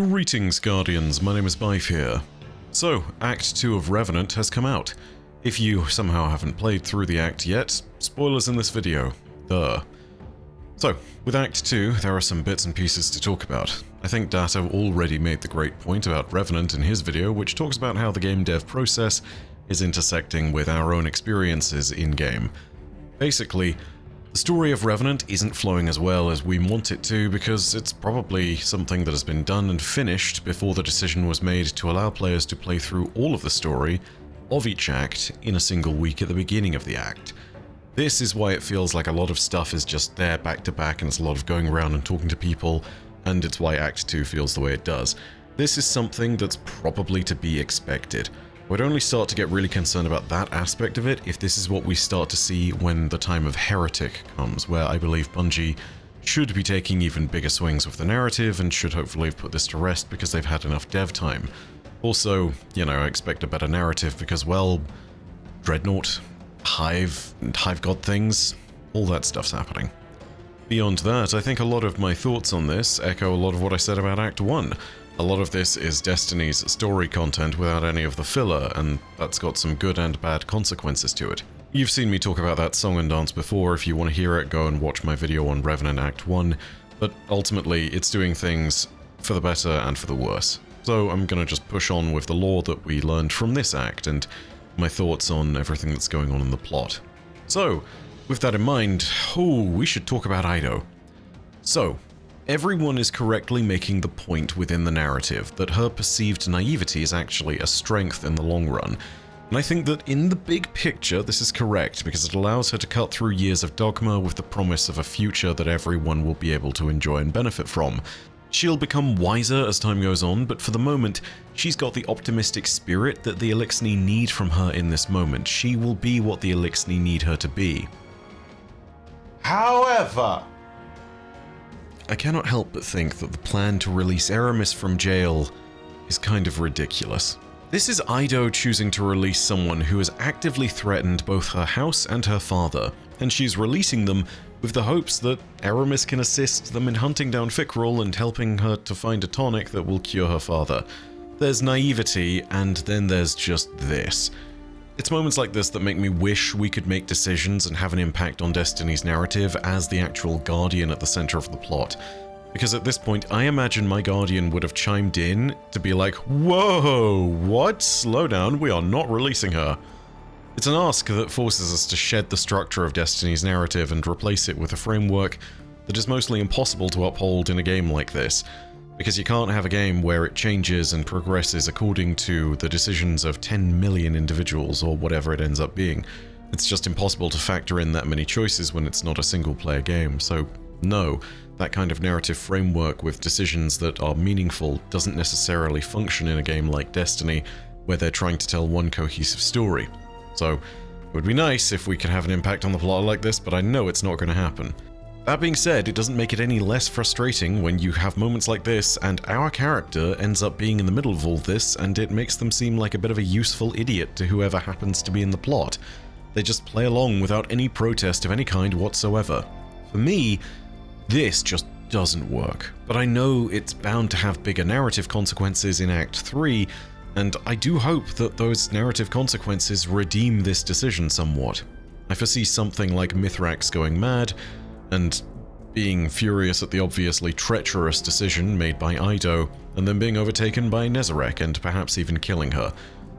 Greetings, Guardians, my name is Bife here. So, Act 2 of Revenant has come out. If you somehow haven't played through the act yet, spoilers in this video. Duh. So, with Act 2, there are some bits and pieces to talk about. I think Datto already made the great point about Revenant in his video, which talks about how the game dev process is intersecting with our own experiences in-game. Basically, the story of Revenant isn't flowing as well as we want it to because it's probably something that has been done and finished before the decision was made to allow players to play through all of the story of each act in a single week at the beginning of the act. This is why it feels like a lot of stuff is just there back to back and it's a lot of going around and talking to people, and it's why Act 2 feels the way it does. This is something that's probably to be expected. We'd only start to get really concerned about that aspect of it if this is what we start to see when the time of Heretic comes, where I believe Bungie should be taking even bigger swings with the narrative and should hopefully have put this to rest because they've had enough dev time. Also, I expect a better narrative because, well, Dreadnought, Hive, and Hive God things, all that stuff's happening. Beyond that, I think a lot of my thoughts on this echo a lot of what I said about Act 1. A lot of this is Destiny's story content without any of the filler, and that's got some good and bad consequences to it. You've seen me talk about that song and dance before. If you want to hear it, go and watch my video on Revenant Act 1, but ultimately it's doing things for the better and for the worse. So I'm gonna just push on with the lore that we learned from this act and my thoughts on everything that's going on in the plot. So, with that in mind, we should talk about Eido. So, everyone is correctly making the point within the narrative that her perceived naivety is actually a strength in the long run. And I think that in the big picture, this is correct because it allows her to cut through years of dogma with the promise of a future that everyone will be able to enjoy and benefit from. She'll become wiser as time goes on, but for the moment, she's got the optimistic spirit that the Eliksni need from her in this moment. She will be what the Eliksni need her to be. However, I cannot help but think that the plan to release Eramis from jail is kind of ridiculous. This is Eido choosing to release someone who has actively threatened both her house and her father, and she's releasing them with the hopes that Eramis can assist them in hunting down Fikrul and helping her to find a tonic that will cure her father. There's naivety, and then there's just this. It's moments like this that make me wish we could make decisions and have an impact on Destiny's narrative as the actual Guardian at the center of the plot. Because at this point, I imagine my Guardian would have chimed in to be like, "Whoa, what? Slow down, we are not releasing her." It's an ask that forces us to shed the structure of Destiny's narrative and replace it with a framework that is mostly impossible to uphold in a game like this. Because you can't have a game where it changes and progresses according to the decisions of 10 million individuals or whatever it ends up being. It's just impossible to factor in that many choices when it's not a single-player game, so no, that kind of narrative framework with decisions that are meaningful doesn't necessarily function in a game like Destiny, where they're trying to tell one cohesive story. So, it would be nice if we could have an impact on the plot like this, but I know it's not going to happen. That being said, it doesn't make it any less frustrating when you have moments like this and our character ends up being in the middle of all this and it makes them seem like a bit of a useful idiot to whoever happens to be in the plot. They just play along without any protest of any kind whatsoever. For me, this just doesn't work, but I know it's bound to have bigger narrative consequences in Act 3, and I do hope that those narrative consequences redeem this decision somewhat. I foresee something like Mithrax going mad, and being furious at the obviously treacherous decision made by Eido, and then being overtaken by Nezarec and perhaps even killing her.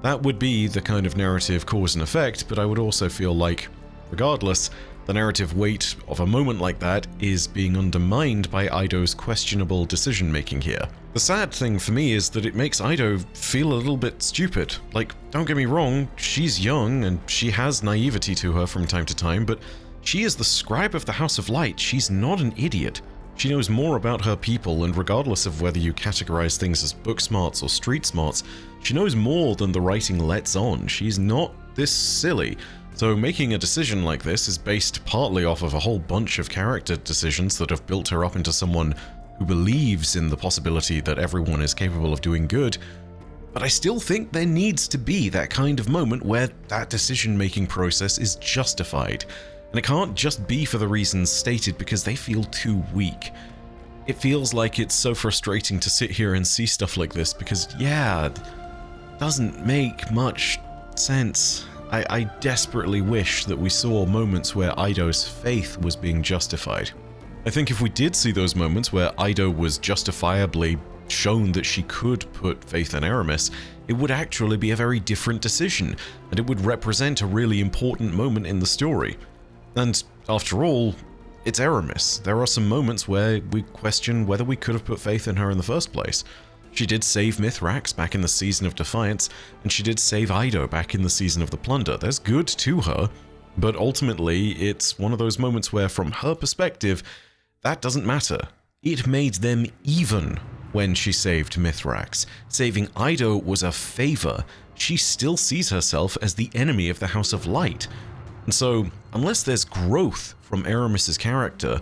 That would be the kind of narrative cause and effect, but I would also feel like, regardless, the narrative weight of a moment like that is being undermined by Eido's questionable decision-making here. The sad thing for me is that it makes Eido feel a little bit stupid. Like, don't get me wrong, she's young and she has naivety to her from time to time, but she is the scribe of the House of Light. She's not an idiot. She knows more about her people, and regardless of whether you categorize things as book smarts or street smarts, she knows more than the writing lets on. She's not this silly. So making a decision like this is based partly off of a whole bunch of character decisions that have built her up into someone who believes in the possibility that everyone is capable of doing good, but I still think there needs to be that kind of moment where that decision-making process is justified, and it can't just be for the reasons stated because they feel too weak. it feels like it's so frustrating to sit here and see stuff like this because, yeah, it doesn't make much sense. I desperately wish that we saw moments where Ido's faith was being justified. I think if we did see those moments where Ido was justifiably shown that she could put faith in Eramis, it would actually be a very different decision, and it would represent a really important moment in the story. And after all, it's Eramis. There are some moments where we question whether we could have put faith in her in the first place. She did save Mithrax back in the Season of Defiance, and she did save Ido back in the Season of the Plunder. There's good to her, but ultimately it's one of those moments where, from her perspective, that doesn't matter. It made them even when she saved Mithrax. Saving Ido was a favor. She still sees herself as the enemy of the House of Light. And so, unless there's growth from Eramis's character,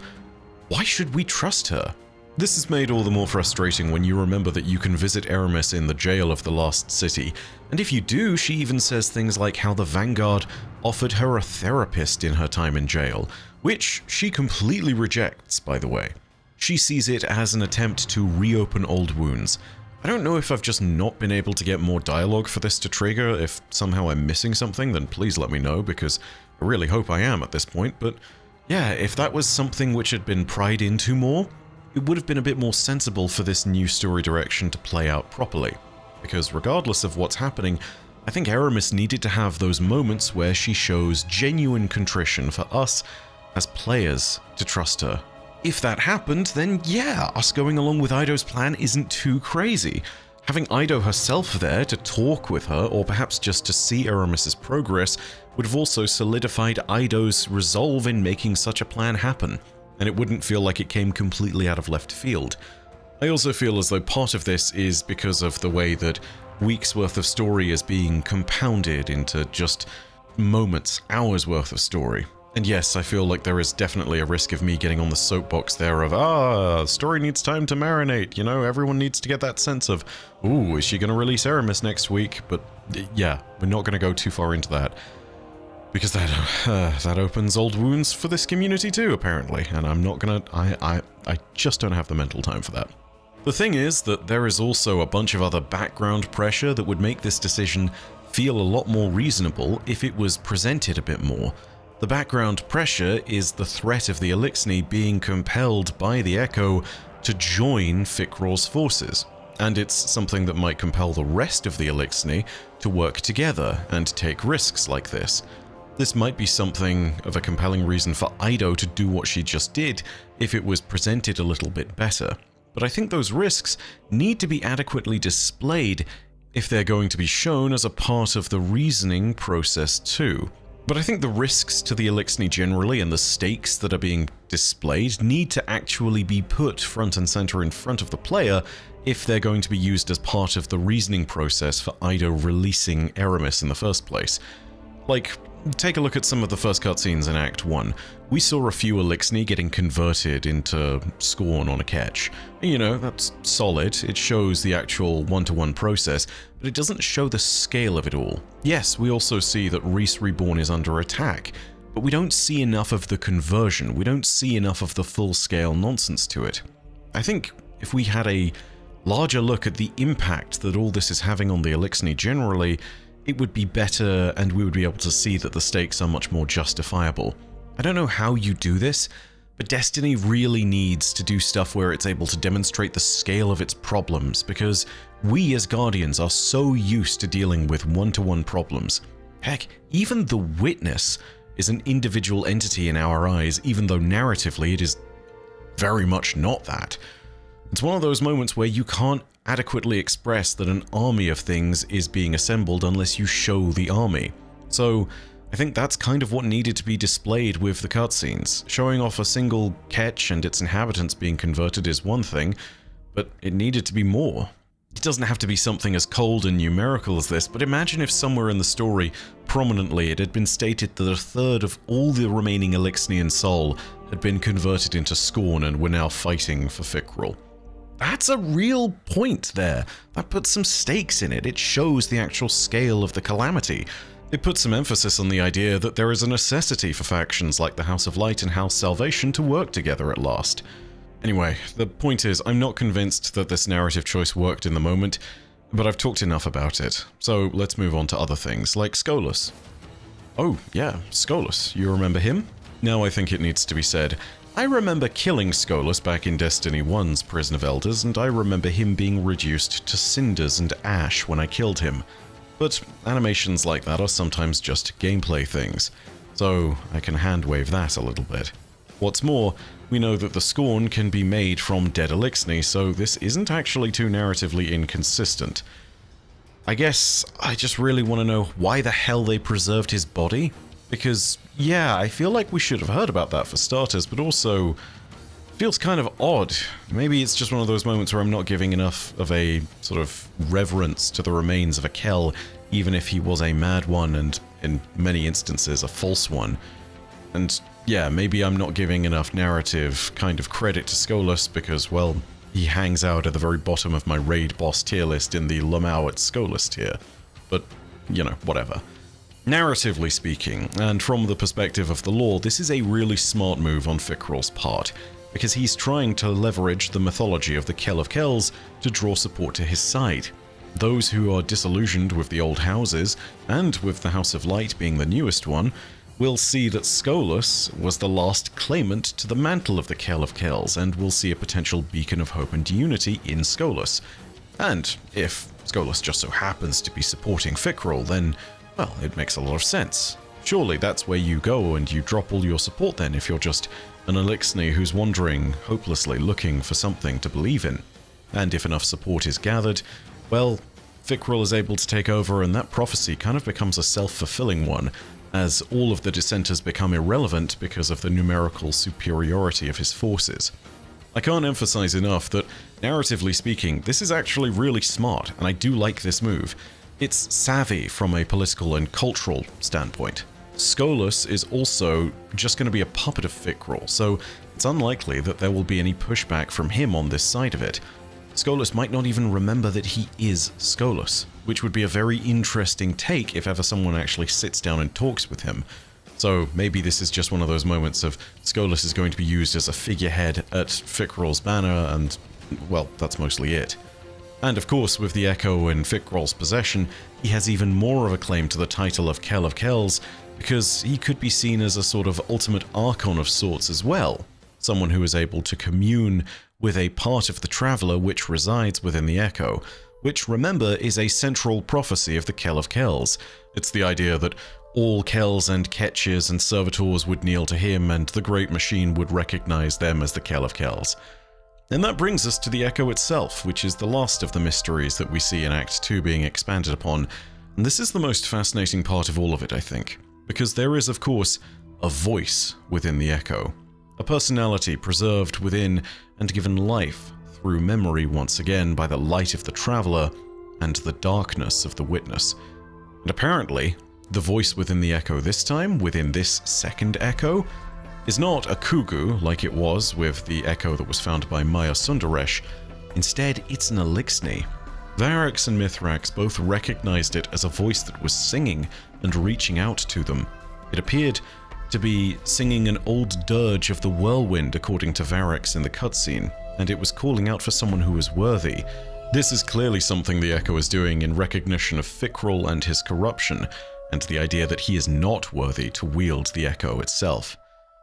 why should we trust her? This is made all the more frustrating when you remember that you can visit Eramis in the jail of the Lost City, and if you do, she even says things like how the Vanguard offered her a therapist in her time in jail, which she completely rejects, by the way. She sees it as an attempt to reopen old wounds. I don't know if I've just not been able to get more dialogue for this to trigger. If somehow I'm missing something, then please let me know, because I really hope I am at this point, but yeah, if that was something which had been pried into more, it would have been a bit more sensible for this new story direction to play out properly, because regardless of what's happening, I think Eramis needed to have those moments where she shows genuine contrition for us as players to trust her. If that happened, then yeah, us going along with Ido's plan isn't too crazy. Having Ido herself there to talk with her, or perhaps just to see Eramis's progress, would have also solidified Ido's resolve in making such a plan happen, and it wouldn't feel like it came completely out of left field. I also feel as though part of this is because of the way that weeks worth of story is being compounded into just moments, hours worth of story. And yes, I feel like there is definitely a risk of me getting on the soapbox there of, story needs time to marinate, you know, everyone needs to get that sense of, ooh, is she going to release Eramis next week? But yeah, we're not going to go too far into that, because that opens old wounds for this community too, apparently, and I'm not gonna, I just don't have the mental time for that. The thing is that there is also a bunch of other background pressure that would make this decision feel a lot more reasonable if it was presented a bit more. The background pressure is the threat of the Eliksni being compelled by the Echo to join Fikrul's forces, and it's something that might compel the rest of the Eliksni to work together and take risks like this. This might be something of a compelling reason for Ido to do what she just did if it was presented a little bit better, but I think those risks need to be adequately displayed if they're going to be shown as a part of the reasoning process too. But I think the risks to the Eliksni generally and the stakes that are being displayed need to actually be put front and center in front of the player if they're going to be used as part of the reasoning process for Ido releasing Eramis in the first place. Like, take a look at some of the first cutscenes in Act 1. We saw a few Eliksni getting converted into Scorn on a catch. You know, that's solid. It shows the actual one-to-one process, but it doesn't show the scale of it all. Yes, we also see that Reese Reborn is under attack, but we don't see enough of the conversion. We don't see enough of the full-scale nonsense to it. I think if we had a larger look at the impact that all this is having on the Eliksni generally, it would be better, and we would be able to see that the stakes are much more justifiable. I don't know how you do this, but Destiny really needs to do stuff where it's able to demonstrate the scale of its problems, because we as Guardians are so used to dealing with one-to-one problems. Heck, even the Witness is an individual entity in our eyes, even though narratively it is very much not that. It's one of those moments where you can't adequately express that an army of things is being assembled unless you show the army. So I think that's kind of what needed to be displayed with the cutscenes. Showing off a single Ketch and its inhabitants being converted is one thing, but it needed to be more. It doesn't have to be something as cold and numerical as this, but imagine if somewhere in the story, prominently, it had been stated that a third of all the remaining Eliksni in Sol had been converted into Scorn and were now fighting for Fikrul. That's a real point there. That puts some stakes in it. It shows the actual scale of the calamity. It puts some emphasis on the idea that there is a necessity for factions like the House of Light and House Salvation to work together at last. Anyway, the point is, I'm not convinced that this narrative choice worked in the moment, but I've talked enough about it, so let's move on to other things, like Skolas. Oh, yeah, Skolas. You remember him? Now I think it needs to be said, I remember killing Skolas back in Destiny 1's Prison of Elders, and I remember him being reduced to cinders and ash when I killed him. But animations like that are sometimes just gameplay things, so I can handwave that a little bit. What's more, we know that the Scorn can be made from dead Eliksni, so this isn't actually too narratively inconsistent. I guess I just really want to know why the hell they preserved his body, because, yeah, I feel like we should have heard about that for starters, but also feels kind of odd. Maybe it's just one of those moments where I'm not giving enough of a sort of reverence to the remains of a Kell, even if he was a mad one and, in many instances, a false one. And yeah, maybe I'm not giving enough narrative kind of credit to Skolas because, well, he hangs out at the very bottom of my raid boss tier list in the Lamau at Skolas tier. But, you know, whatever. Narratively speaking, and from the perspective of the lore, this is a really smart move on Fikrul's part, because he's trying to leverage the mythology of the Kell of Kells to draw support to his side. Those who are disillusioned with the old houses, and with the House of Light being the newest one, will see that Skolas was the last claimant to the mantle of the Kell of Kells, and will see a potential beacon of hope and unity in Skolas. And if Skolas just so happens to be supporting Fikrul, then, well, it makes a lot of sense. Surely that's where you go and you drop all your support then if you're just an Eliksni who's wandering, hopelessly looking for something to believe in. And if enough support is gathered, well, Fikrul is able to take over and that prophecy kind of becomes a self-fulfilling one, as all of the dissenters become irrelevant because of the numerical superiority of his forces. I can't emphasize enough that, narratively speaking, this is actually really smart, and I do like this move. It's savvy from a political and cultural standpoint. Skolas is also just going to be a puppet of Fikrul, so it's unlikely that there will be any pushback from him on this side of it. Skolas might not even remember that he is Skolas, which would be a very interesting take if ever someone actually sits down and talks with him. So maybe this is just one of those moments of Skolas is going to be used as a figurehead at Fikrul's banner, and, well, that's mostly it. And of course, with the Echo in Fikrul's possession, he has even more of a claim to the title of Kell of Kells, because he could be seen as a sort of ultimate Archon of sorts as well, someone who is able to commune with a part of the Traveler which resides within the Echo, which, remember, is a central prophecy of the Kell of Kells. It's the idea that all Kells and Ketches and Servitors would kneel to him, and the Great Machine would recognize them as the Kell of Kells. And that brings us to the Echo itself, which is the last of the mysteries that we see in Act 2 being expanded upon. And this is the most fascinating part of all of it, I think, because there is, of course, a voice within the Echo. A personality preserved within and given life through memory once again by the light of the Traveler and the darkness of the Witness. And apparently, the voice within the Echo this time, within this second Echo, is not a Kugu like it was with the Echo that was found by Maya Sundaresh. Instead, it's an Eliksni. Variks and Mithrax both recognized it as a voice that was singing and reaching out to them. It appeared to be singing an old dirge of the whirlwind according to Variks in the cutscene, and it was calling out for someone who was worthy. This is clearly something the Echo is doing in recognition of Fikrul and his corruption, and the idea that he is not worthy to wield the Echo itself.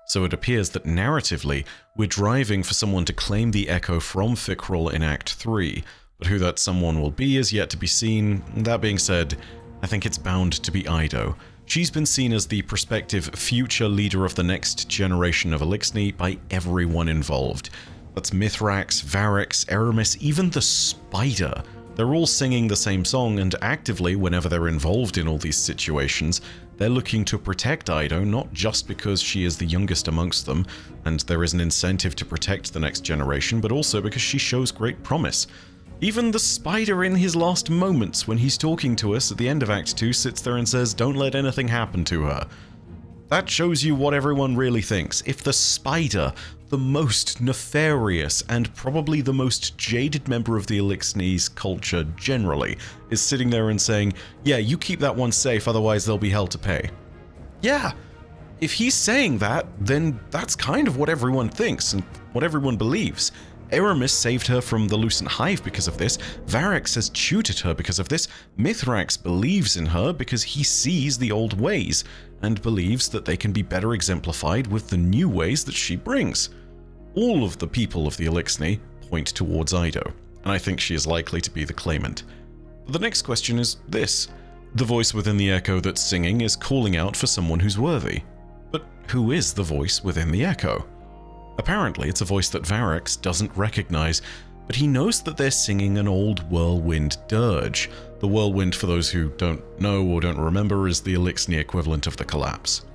So it appears that narratively, we're driving for someone to claim the Echo from Fikrul in Act 3, but who that someone will be is yet to be seen. That being said, I think it's bound to be Eido. She's been seen as the prospective future leader of the next generation of Eliksni by everyone involved. That's Mithrax, Variks, Eramis, even the Spider. They're all singing the same song, and actively, whenever they're involved in all these situations, they're looking to protect Eido, not just because she is the youngest amongst them, and there is an incentive to protect the next generation, but also because she shows great promise. Even the Spider in his last moments, when he's talking to us at the end of Act 2, sits there and says, "Don't let anything happen to her." That shows you what everyone really thinks. If the Spider, the most nefarious and probably the most jaded member of the Eliksni's culture generally, is sitting there and saying, "Yeah, you keep that one safe, otherwise there'll be hell to pay." Yeah, if he's saying that, then that's kind of what everyone thinks and what everyone believes. Eramis saved her from the Lucent Hive because of this. Variks has tutored her because of this. Mithrax believes in her because he sees the old ways and believes that they can be better exemplified with the new ways that she brings. All of the people of the Eliksni point towards Ido, and I think she is likely to be the claimant. The next question is this. The voice within the echo that's singing is calling out for someone who's worthy. But who is the voice within the echo? Apparently, it's a voice that Variks doesn't recognize, but he knows that they're singing an old whirlwind dirge. The whirlwind, for those who don't know or don't remember, is the Eliksni equivalent of the collapse.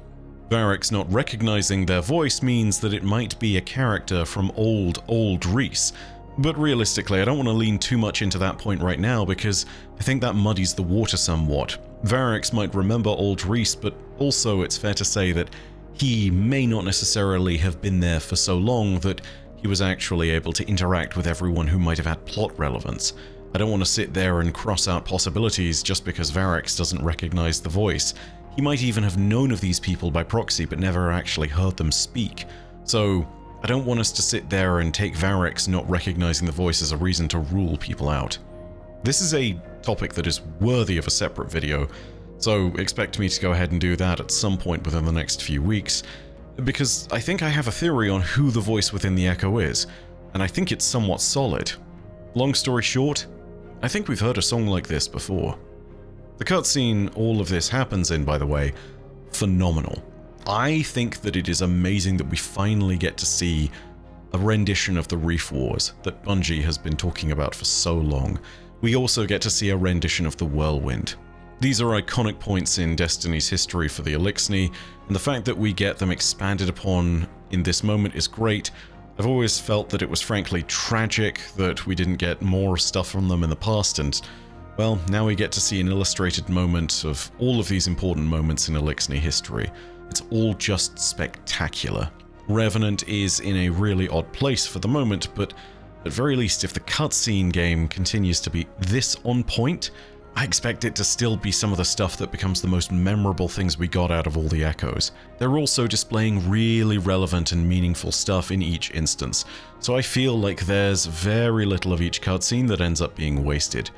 Variks not recognizing their voice means that it might be a character from old Reese. But realistically, I don't want to lean too much into that point right now because I think that muddies the water somewhat. Variks might remember old Reese, but also it's fair to say that he may not necessarily have been there for so long that he was actually able to interact with everyone who might have had plot relevance. I don't want to sit there and cross out possibilities just because Variks doesn't recognize the voice. He might even have known of these people by proxy but never actually heard them speak. So I don't want us to sit there and take Variks not recognizing the voice as a reason to rule people out. This is a topic that is worthy of a separate video, so expect me to go ahead and do that at some point within the next few weeks, because I think I have a theory on who the voice within the echo is, and I think it's somewhat solid. Long story short, I think we've heard a song like this before. The cutscene all of this happens in, by the way, phenomenal. I think that it is amazing that we finally get to see a rendition of the Reef Wars that Bungie has been talking about for so long. We also get to see a rendition of the Whirlwind. These are iconic points in Destiny's history for the Eliksni, and the fact that we get them expanded upon in this moment is great. I've always felt that it was frankly tragic that we didn't get more stuff from them in the past, and well, now we get to see an illustrated moment of all of these important moments in Eliksni history. It's all just spectacular. Revenant is in a really odd place for the moment, but at very least if the cutscene game continues to be this on point, I expect it to still be some of the stuff that becomes the most memorable things we got out of all the echoes. They're also displaying really relevant and meaningful stuff in each instance, so I feel like there's very little of each cutscene that ends up being wasted.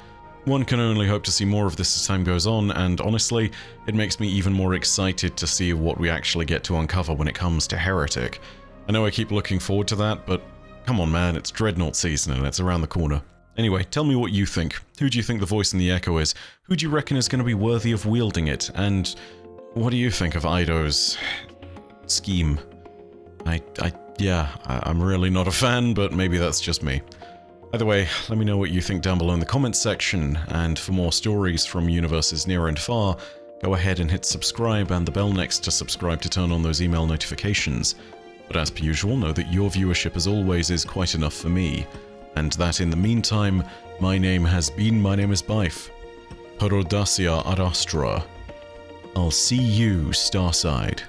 One can only hope to see more of this as time goes on, and honestly, it makes me even more excited to see what we actually get to uncover when it comes to Heretic. I know I keep looking forward to that, but come on man, it's Dreadnought season and it's around the corner. Anyway, tell me what you think. Who do you think the voice in the echo is? Who do you reckon is going to be worthy of wielding it? And what do you think of Ido's scheme? I'm really not a fan, but maybe that's just me. Either way, let me know what you think down below in the comments section, and for more stories from universes near and far, go ahead and hit subscribe and the bell next to subscribe to turn on those email notifications. But as per usual, know that your viewership as always is quite enough for me, and that in the meantime, my name is Bife. Perodacia ad Astra. I'll see you, Starside.